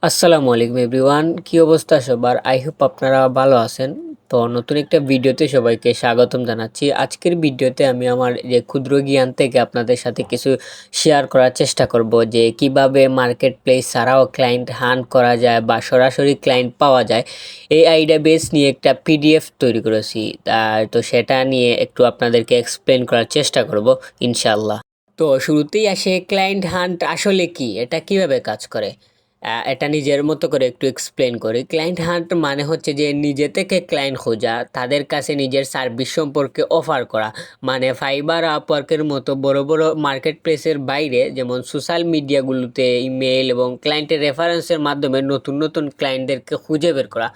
আসসালামু আলাইকুম এভরিওয়ান, কি অবস্থা সবার? আই হোপ আপনারা ভালো আছেন। তো নতুন একটা ভিডিওতে সবাইকে স্বাগতম জানাচ্ছি। আজকের ভিডিওতে আমি আমার যে ক্ষুদ্র জ্ঞান থেকে আপনাদের সাথে কিছু শেয়ার করার চেষ্টা করব যে কিভাবে মার্কেট প্লেস ছাড়াও ক্লায়েন্ট হান্ট করা যায় বা সরাসরি ক্লায়েন্ট পাওয়া যায়। এই আইডিয়া বেস নিয়ে একটা পিডিএফ তৈরি করেছি। তো সেটা নিয়ে একটু আপনাদেরকে এক্সপ্লেন করার চেষ্টা করব ইনশাল্লাহ। তো শুরুতেই আসে ক্লায়েন্ট হান্ট আসলে কি, এটা কিভাবে কাজ করে। এটা নিজের মতো করে একটু এক্সপ্লেন করি। ক্লায়েন্ট হান্ট মানে হচ্ছে যে নিজে থেকে ক্লায়েন্ট খোঁজা, তাদের কাছে নিজের সার্ভিস সম্পর্কে অফার করা। মানে ফাইবার, আপওয়ার্কের মতো বড় বড় মার্কেট প্লেসের বাইরে, যেমন সোশ্যাল মিডিয়াগুলোতে ইমেল এবং ক্লায়েন্টের রেফারেন্সের মাধ্যমে নতুন নতুন ক্লায়েন্টদেরকে খুঁজে বের করা।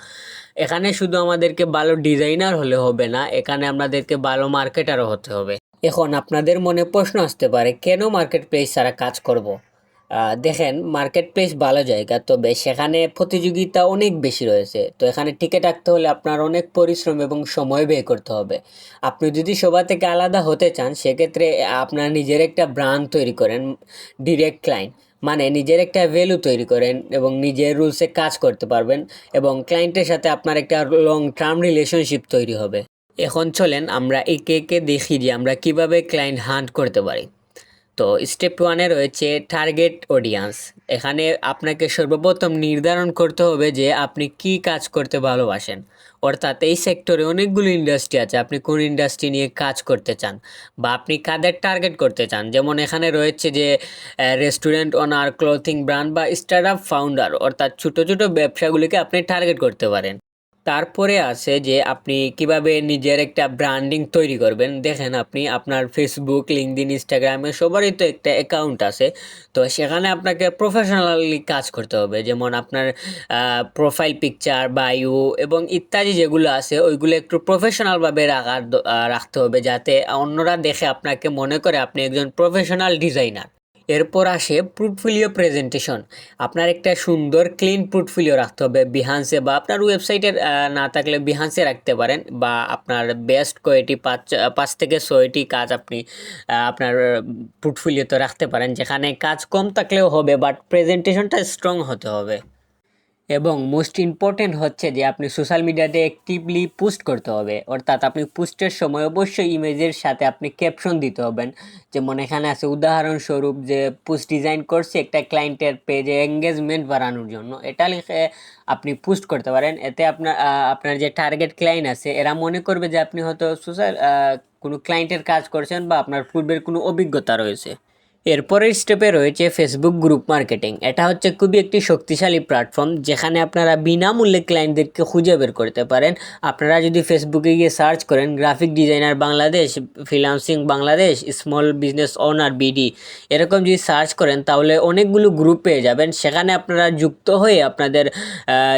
এখানে শুধু আমাদেরকে ভালো ডিজাইনার হলে হবে না, এখানে আমাদেরকে ভালো মার্কেটারও হতে হবে। এখন আপনাদের মনে প্রশ্ন আসতে পারে, কেন মার্কেট প্লেস ছাড়া কাজ করব। দেখেন, মার্কেট প্লেস ভালো জায়গা, তবে সেখানে প্রতিযোগিতা অনেক বেশি রয়েছে। তো এখানে টিকে থাকতে হলে আপনার অনেক পরিশ্রম এবং সময় ব্যয় করতে হবে। আপনি যদি সবার থেকে আলাদা হতে চান, সেক্ষেত্রে আপনার নিজের একটা ব্র্যান্ড তৈরি করেন, ডিরেক্ট ক্লায়েন্ট মানে নিজের একটা ভ্যালু তৈরি করেন এবং নিজের রুলসে কাজ করতে পারবেন, এবং ক্লায়েন্টের সাথে আপনার একটা লং টার্ম রিলেশনশিপ তৈরি হবে। এখন চলেন আমরা একে একে দেখি যে আমরা কিভাবে ক্লায়েন্ট হান্ট করতে পারি। তো স্টেপ ওয়ানে রয়েছে টার্গেট অডিয়েন্স। এখানে আপনাকে সর্বপ্রথম নির্ধারণ করতে হবে যে আপনি কি কাজ করতে ভালোবাসেন। অর্থাৎ এই সেক্টরে অনেকগুলো ইন্ডাস্ট্রি আছে, আপনি কোন ইন্ডাস্ট্রি নিয়ে কাজ করতে চান বা আপনি কাদের টার্গেট করতে চান। যেমন এখানে রয়েছে যে রেস্টুরেন্ট ওনার, ক্লোথিং ব্র্যান্ড বা স্টার্টআপ ফাউন্ডার, অর্থাৎ ছোটো ছোটো ব্যবসাগুলিকে আপনি টার্গেট করতে পারেন। তারপরে আছে যে আপনি কিভাবে নিজের একটা ব্র্যান্ডিং তৈরি করবেন। দেখেন, আপনি আপনার ফেসবুক, লিঙ্কডইন, ইনস্টাগ্রামে সবারই তো একটা অ্যাকাউন্ট আছে। তো সেখানে আপনাকে প্রফেশনালি কাজ করতে হবে, যেমন আপনার প্রোফাইল পিকচার, বায়ো এবং ইত্যাদি যেগুলো আছে ওইগুলো একটু প্রফেশনালভাবে রাখতে হবে, যাতে অন্যরা দেখে আপনাকে মনে করে আপনি একজন প্রফেশনাল ডিজাইনার। এরপর আসে পোর্টফোলিও প্রেজেন্টেশন। আপনার একটা সুন্দর ক্লিন পোর্টফোলিও রাখতে হবে বিহান্সে, বা আপনার ওয়েবসাইটের না থাকলে বিহান্সে রাখতে পারেন, বা আপনার বেস্ট কয়েকটি পাঁচ থেকে ছয়টি কাজ আপনি আপনার পোর্টফোলিওতে রাখতে পারেন, যেখানে কাজ কম থাকলেও হবে, বাট প্রেজেন্টেশনটা স্ট্রং হতে হবে। এবং মোস্ট ইম্পর্টেন্ট হচ্ছে যে আপনি সোশ্যাল মিডিয়াতে অ্যাক্টিভলি পোস্ট করতে হবে। অর্থাৎ আপনি পোস্টের সময় অবশ্যই ইমেজের সাথে আপনি ক্যাপশন দিতে হবেন। যেমন এখানে আছে উদাহরণস্বরূপ যে পোস্ট ডিজাইন করছে একটা ক্লায়েন্টের পেজে এঙ্গেজমেন্ট বাড়ানোর জন্য, এটা লিখে আপনি পোস্ট করতে পারেন। এতে আপনার যে টার্গেট ক্লায়েন্ট আছে এরা মনে করবে যে আপনি হয়তো কোনো ক্লায়েন্টের কাজ করছেন বা আপনার পূর্বের কোনো অভিজ্ঞতা রয়েছে। এরপরের স্টেপে রয়েছে ফেসবুক গ্রুপ মার্কেটিং। এটা হচ্ছে খুবই একটি শক্তিশালী প্ল্যাটফর্ম, যেখানে আপনারা বিনামূল্যে ক্লায়েন্টদেরকে খুঁজে বের করতে পারেন। আপনারা যদি ফেসবুকে গিয়ে সার্চ করেন graphic designer Bangladesh, freelancing Bangladesh, small business owner BD, এরকম যদি সার্চ করেন তাহলে অনেকগুলো গ্রুপ পেয়ে যাবেন। সেখানে আপনারা যুক্ত হয়ে আপনাদের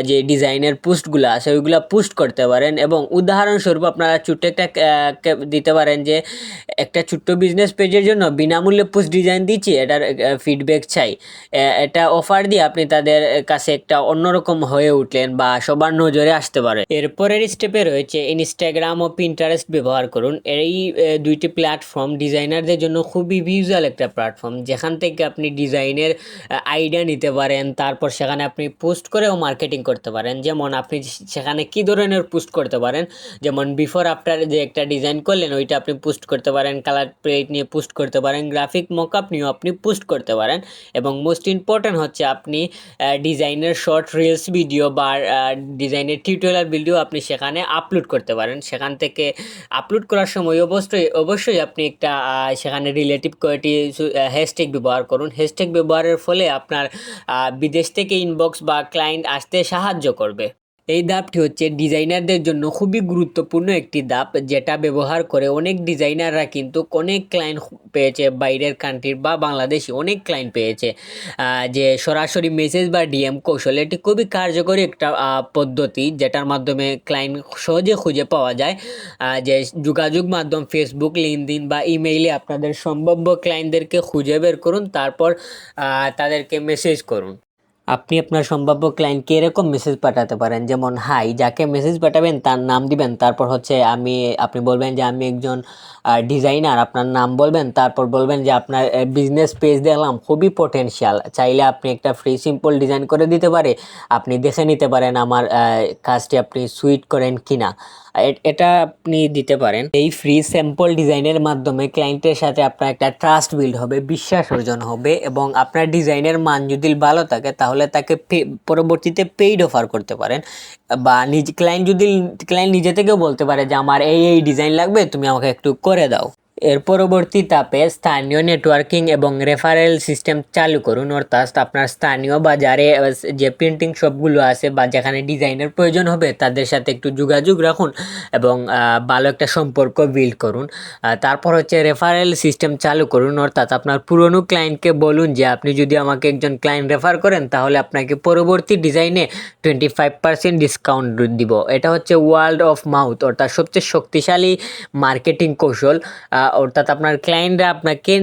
যে ডিজাইনের পোস্টগুলো আছে ওইগুলো পোস্ট করতে পারেন, এবং উদাহরণস্বরূপ আপনারা ছোট্ট একটা দিতে পারেন যে একটা ছোট্ট বিজনেস পেজের জন্য বিনামূল্যে পোস্ট ডিজাইন দিচ্ছি, এটার ফিডব্যাক চাই। এটা অফার দিয়ে আপনি তাদের কাছে একটা অন্যরকম হয়ে উঠলেন বা সবার নজরে আসতে পারে। এরপরের স্টেপে রয়েছে ইনস্টাগ্রাম ও পিন্টারেস্ট ব্যবহার করুন। এই দুইটি প্ল্যাটফর্ম ডিজাইনারদের জন্য খুবই ভিজুয়াল একটা প্ল্যাটফর্ম, যেখান থেকে আপনি ডিজাইনের আইডিয়া নিতে পারেন, তারপর সেখানে আপনি পোস্ট করেও মার্কেটিং করতে পারেন। যেমন আপনি সেখানে কি ধরনের পোস্ট করতে পারেন, যেমন বিফোর আফটার যে একটা ডিজাইন করলেন ওইটা আপনি পোস্ট করতে পারেন, কালার প্লেট নিয়ে পোস্ট করতে পারেন, গ্রাফিক মকআপ নিয়েও আপনি পোস্ট করতে পারেন। এবং মোস্ট ইম্পর্ট্যান্ট হচ্ছে আপনি ডিজাইনের শর্ট রিলস ভিডিও বা ডিজাইনের টিউটোরিয়াল ভিডিও আপনি সেখানে আপলোড করতে পারেন। সেখান থেকে আপলোড করার সময় অবশ্যই আপনি একটা সেখানে রিলেটিভ কয়েকটি হ্যাশট্যাগ ব্যবহার করুন। হ্যাশট্যাগ ব্যবহারের ফলে আপনার বিদেশ থেকে ইনবক্স বা ক্লায়েন্ট আসতে সাহায্য করবে। এই ধাপটি হচ্ছে ডিজাইনারদের জন্য খুবই গুরুত্বপূর্ণ একটি ধাপ, যেটা ব্যবহার করে অনেক ডিজাইনাররা কিন্তু অনেক ক্লায়েন্ট পেয়েছে, বাইরের কান্ট্রির বা বাংলাদেশি অনেক ক্লায়েন্ট পেয়েছে। যে সরাসরি মেসেজ বা ডিএম কৌশল, এটি খুবই কার্যকরী একটা পদ্ধতি, যেটার মাধ্যমে ক্লায়েন্ট সহজে খুঁজে পাওয়া যায়। যে যোগাযোগ মাধ্যম ফেসবুক, লিঙ্কডইন বা ইমেইলে আপনাদের সম্ভাব্য ক্লায়েন্টদেরকে খুঁজে বের করুন, তারপর তাদেরকে মেসেজ করুন। আপনি আপনার সম্ভাব্য ক্লায়েন্টকে এরকম মেসেজ পাঠাতে পারেন, যেমন হাই, যাকে মেসেজ পাঠাবেন তার নাম দিবেন, তারপর হচ্ছে আপনি বলবেন যে আমি একজন ডিজাইনার, আপনার নাম বলবেন, তারপর বলবেন যে আপনার বিজনেস পেজ দেখলাম খুবই পটেনশিয়াল, চাইলে আপনি একটা ফ্রি সিম্পল ডিজাইন করে দিতে পারে, আপনি দেখে নিতে পারেন আমার কাজটি আপনি সুইট করেন কিনা। এটা আপনি দিতে পারেন। এই ফ্রি স্যাম্পল ডিজাইনের মাধ্যমে ক্লায়েন্টের সাথে আপনার একটা ট্রাস্ট বিল্ড হবে, বিশ্বাস অর্জন হবে, এবং আপনার ডিজাইনের মান যদি ভালো থাকে তাহলে তাকে পরবর্তীতে পেইড অফার করতে পারেন, বা ক্লায়েন্ট নিজে থেকেও বলতে পারে যে আমার এই ডিজাইন লাগবে, তুমি আমাকে একটু করে দাও। এর পরবর্তী ধাপে স্থানীয় নেটওয়ার্কিং এবং রেফারেল সিস্টেম চালু করুন, অর্থাৎ আপনার স্থানীয় বাজারে যে প্রিন্টিং শপগুলো আছে বা যেখানে ডিজাইনের প্রয়োজন হবে তাদের সাথে একটু যোগাযোগ রাখুন এবং ভালো একটা সম্পর্ক বিল্ড করুন। তারপর হচ্ছে রেফারেল সিস্টেম চালু করুন, অর্থাৎ আপনার পুরনো ক্লায়েন্টকে বলুন যে আপনি যদি আমাকে একজন ক্লায়েন্ট রেফার করেন তাহলে আপনাকে পরবর্তী ডিজাইনে 25% ডিসকাউন্ট দিব। এটা হচ্ছে ওয়ার্ড অফ মাউথ, অর্থাৎ সবচেয়ে শক্তিশালী মার্কেটিং কৌশল। অর্থাৎ আপনার ক্লায়েন্ট আপনাকে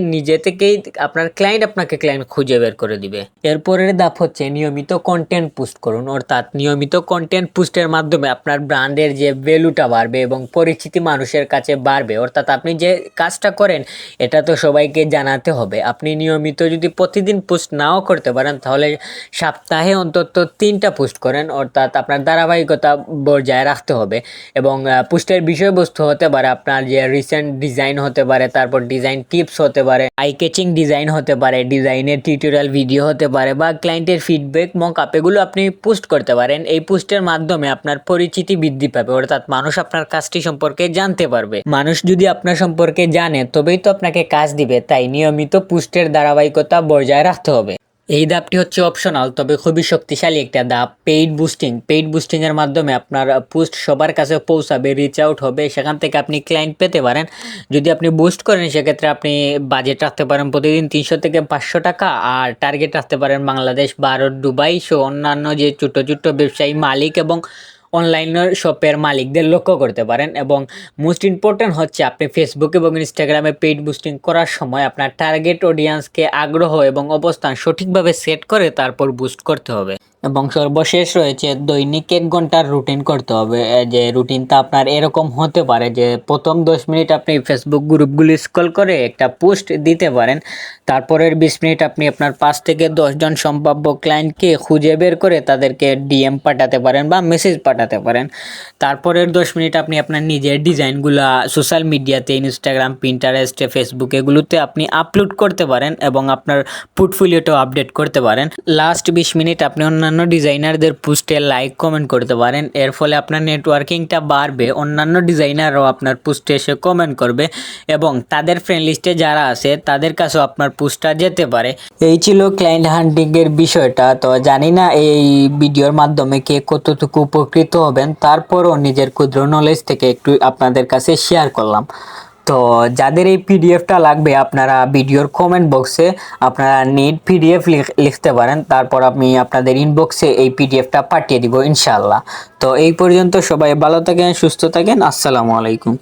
ক্লায়েন্ট খুঁজে বের করে দিবে। এরপরের ধাপ হচ্ছে নিয়মিত কন্টেন্ট পোস্ট করুন, অর্থাৎ নিয়মিত কন্টেন্ট পোস্টের মাধ্যমে আপনার ব্র্যান্ডের যে ভ্যালুটা বাড়বে এবং পরিচিতি মানুষের কাছে বাড়বে। অর্থাৎ আপনি যে কাজটা করেন এটা তো সবাইকে জানাতে হবে। আপনি নিয়মিত যদি প্রতিদিন পোস্ট নাও করতে পারেন তাহলে সপ্তাহে অন্তত 3টা পোস্ট করেন, অর্থাৎ আপনার ধারাবাহিকতা বজায় রাখতে হবে। এবং পোস্টের বিষয়বস্তু হতে পারে আপনার যে রিসেন্ট ডিজাইন হতে পারে, তারপর ডিজাইন টিপস হতে পারে, আই ক্যাচিং ডিজাইন হতে পারে, ডিজাইনের টিউটোরিয়াল ভিডিও হতে পারে, বা ক্লায়েন্টের ফিডব্যাক মকআপ, এগুলো আপনি পোস্ট করতে পারেন। এই পোস্টের মাধ্যমে আপনার পরিচিতি বৃদ্ধি পাবে, অর্থাৎ মানুষ আপনার কাজটি সম্পর্কে জানতে পারবে। মানুষ যদি আপনার সম্পর্কে জানে তবেই তো আপনাকে কাজ দিবে, তাই নিয়মিত পোস্টের ধারাবাহিকতা বজায় রাখতে হবে। এই ধাপটি হচ্ছে অপশনাল, তবে খুবই শক্তিশালী একটা ধাপ। পেইড বুস্টিং এর মাধ্যমে আপনার পোস্ট সবার কাছে পৌঁছাবে, রিচ আউট হবে, সেখান থেকে আপনি ক্লায়েন্ট পেতে পারেন। যদি আপনি বুস্ট করেন সেক্ষেত্রে আপনি বাজেট রাখতে পারেন প্রতিদিন 300 থেকে 500 টাকা, আর টার্গেট রাখতে পারেন বাংলাদেশ, ভারত, দুবাই সহ অন্যান্য যে ছোট ছোট ব্যবসায়ী মালিক এবং অনলাইনের শপের মালিকদের লক্ষ্য করতে পারেন। এবং মোস্ট ইম্পর্ট্যান্ট হচ্ছে আপনি ফেসবুক এবং ইনস্টাগ্রামে পেইড বুস্টিং করার সময় আপনার টার্গেট অডিয়েন্সকে আগ্রহ এবং অবস্থান সঠিকভাবে সেট করে তারপর বুস্ট করতে হবে। এবং সর্বশেষ রয়েছে দৈনিক 1 ঘন্টার রুটিন করতে হবে। যে রুটিনটা আপনার এরকম হতে পারে যে প্রথম 10 মিনিট আপনি ফেসবুক গ্রুপগুলি স্ক্রল করে একটা পোস্ট দিতে পারেন, তারপরের 20 মিনিট আপনি আপনার 5 থেকে 10 জন সম্ভাব্য ক্লায়েন্টকে খুঁজে বের করে তাদেরকে ডিএম পাঠাতে পারেন বা মেসেজ পাঠাতে পারেন, তারপরের 10 মিনিট আপনি আপনার নিজের ডিজাইনগুলা সোশ্যাল মিডিয়াতে, ইনস্টাগ্রাম, পিন্টারেস্টে, ফেসবুক এগুলোতে আপনি আপলোড করতে পারেন এবং আপনার পোর্টফোলিওটাও আপডেট করতে পারেন। লাস্ট 20 মিনিট আপনি অন্যান্য ডিজাইনারদের পোস্টে লাইক কমেন্ট করতে পারেন। এর ফলে আপনার নেটওয়ার্কিংটা বাড়বে, অন্যান্য ডিজাইনাররাও আপনার পোস্টে এসে কমেন্ট করবে এবং তাদের ফ্রেন্ড লিস্টে যারা আছে তাদের কাছেও আপনার পোস্টটা যেতে পারে। এই ছিল ক্লায়েন্ট হান্টিং এর বিষয়টা। তো জানি না এই ভিডিওর মাধ্যমে কে কতটুকু উপকৃত হবেন, তারপরও নিজের ক্ষুদ্র নলেজ থেকে একটু আপনাদের কাছে শেয়ার করলাম। তো যাদের এই পিডিএফটা লাগবে আপনারা ভিডিওর কমেন্ট বক্সে আপনারা নিড পিডিএফ লিখতে পারেন, তারপর আমি আপনাদের ইনবক্সে এই পিডিএফটা পাঠিয়ে দিব ইনশাআল্লাহ। তো এই পর্যন্ত সবাই ভালো থাকেন, সুস্থ থাকেন, আসসালামু আলাইকুম।